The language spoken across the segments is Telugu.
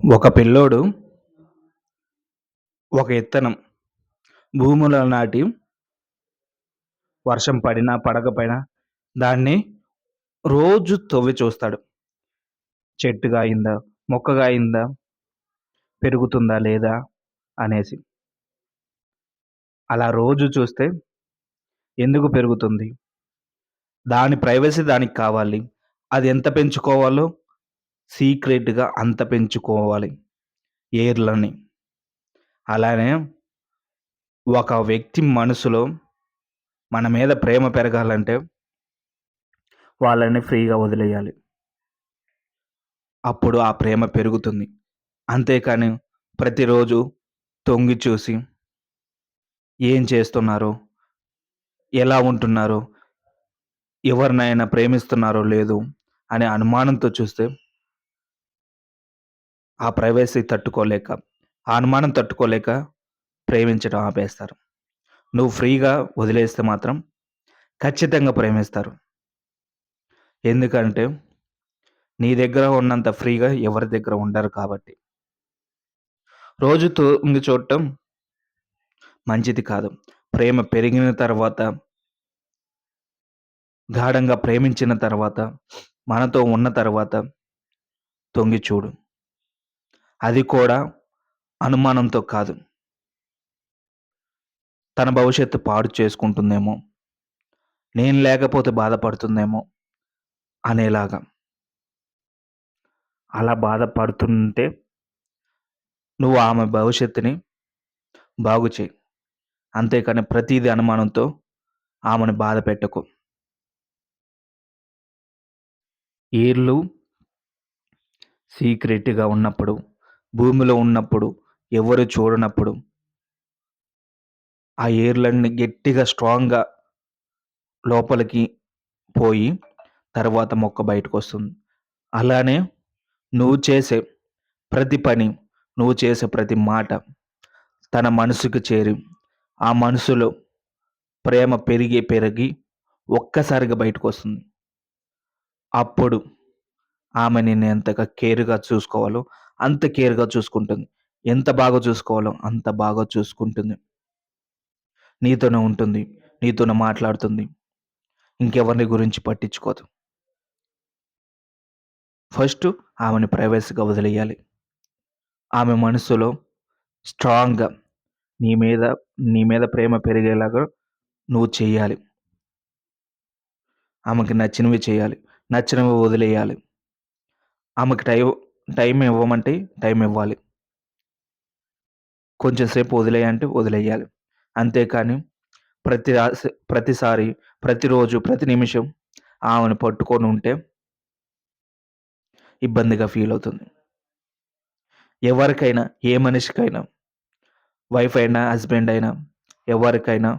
ఒక పిల్లోడు ఒక ఇత్తనం భూమిలో నాటి వర్షం పడినా, పడకపోయినా దాన్ని రోజు తవ్వి చూస్తాడు. చెట్టుగా అయిందా? మొక్కగా అయిందా? పెరుగుతుందా లేదా? అనేసి. అలా రోజు చూస్తే ఎందుకు పెరుగుతుంది? దాని ప్రైవసీ దానికి కావాలి. అది ఎంత పెంచుకోవాలో సీక్రెట్‌గా అంత పెంచుకోవాలి ఏర్లని. అలానే ఒక వ్యక్తి మనసులో మన మీద ప్రేమ పెరగాలంటే వాళ్ళని ఫ్రీగా వదిలేయాలి. అప్పుడు ఆ ప్రేమ పెరుగుతుంది. అంతేకాని ప్రతిరోజు తొంగి చూసి ఏం చేస్తున్నారో, ఎలా ఉంటున్నారో, ఎవరినైనా ప్రేమిస్తున్నారో లేదో అనే అనుమానంతో చూస్తే ఆ ప్రైవసీ తట్టుకోలేక, ఆ అనుమానం తట్టుకోలేక ప్రేమించడం ఆపేస్తారు. నువ్వు ఫ్రీగా వదిలేస్తే మాత్రం ఖచ్చితంగా ప్రేమిస్తారు. ఎందుకంటే నీ దగ్గర ఉన్నంత ఫ్రీగా ఎవరి దగ్గర ఉండరు కాబట్టి. రోజు తొంగి చూడటం మంచిది కాదు. ప్రేమ పెరిగిన తర్వాత, గాఢంగా ప్రేమించిన తర్వాత, మనతో ఉన్న తర్వాత తొంగి చూడు. అది కూడా అనుమానంతో కాదు. తన భవిష్యత్తు పాడు చేసుకుంటుందేమో, నేను లేకపోతే బాధపడుతుందేమో అనేలాగా. అలా బాధపడుతుంటే నువ్వు ఆమె భవిష్యత్తుని బాగు చెయి. అంతేకాని ప్రతీది అనుమానంతో ఆమెను బాధ పెట్టకు. ఈళ్ళు సీక్రెట్‌గా ఉన్నప్పుడు, భూమిలో ఉన్నప్పుడు, ఎవరు చూడనప్పుడు, ఆ ఏర్లన్నీ గట్టిగా స్ట్రాంగ్‌గా లోపలికి పోయి, తర్వాత మొక్క బయటకొస్తుంది. అలానే నువ్వు చేసే ప్రతి పని, నువ్వు చేసే ప్రతి మాట తన మనసుకు చేరి, ఆ మనసులో ప్రేమ పెరిగి, పెరిగి ఒక్కసారిగా బయటకొస్తుంది. అప్పుడు ఆమె నిన్ను ఎంతగా కేర్‌గా చూసుకోవాలో అంత కేర్‌గా చూసుకుంటుంది. ఎంత బాగా చూసుకోవాలో అంత బాగా చూసుకుంటుంది. నీతోనే ఉంటుంది. నీతోనే మాట్లాడుతుంది. ఇంకెవరిని గురించి పట్టించుకోదు. ఫస్టు ఆమెని ప్రైవసీగా వదిలేయాలి. ఆమె మనసులో స్ట్రాంగ్‌గా నీ మీద నీ మీద ప్రేమ పెరిగేలాగా నువ్వు చెయ్యాలి. ఆమెకి నచ్చినవి చేయాలి. నచ్చనివి వదిలేయాలి. ఆమెకి టైం ఇవ్వమంటే టైం ఇవ్వాలి. కొంచెం సేపు వదిలేయి అంటే వదిలేయాలి. అంతేకాని ప్రతిసారి, ప్రతిరోజు, ప్రతి నిమిషం ఆమెను పట్టుకొని ఉంటే ఇబ్బందిగా ఫీల్ అవుతుంది. ఎవరికైనా, ఏ మనిషికైనా, వైఫ్ అయినా, హస్బెండ్ అయినా, ఎవరికైనా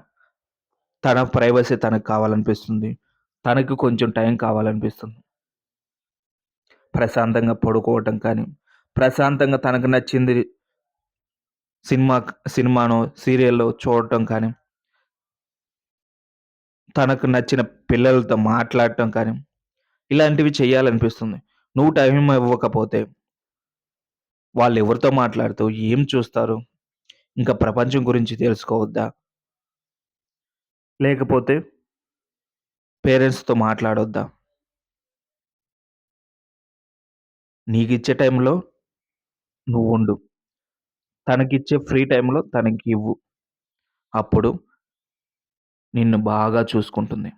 తన ప్రైవసీ తనకు కావాలనిపిస్తుంది. తనకు కొంచెం టైం కావాలనిపిస్తుంది. ప్రశాంతంగా పడుకోవటం కానీ, ప్రశాంతంగా తనకు నచ్చింది సినిమా సినిమానో, సీరియల్లో చూడటం కానీ, తనకు నచ్చిన పిల్లలతో మాట్లాడటం కానీ, ఇలాంటివి చేయాలనిపిస్తుంది. నువ్వు టైం ఇవ్వకపోతే వాళ్ళెవరితో మాట్లాడుతూ, ఏం చూస్తారు? ఇంకా ప్రపంచం గురించి తెలుసుకోవద్దా? లేకపోతే పేరెంట్స్‌తో మాట్లాడొద్దా? నీకిచ్చే టైంలో నువ్వుండు. తనకిచ్చే ఫ్రీ టైమ్‌లో తనకివ్వు. అప్పుడు నిన్ను బాగా చూసుకుంటుంది.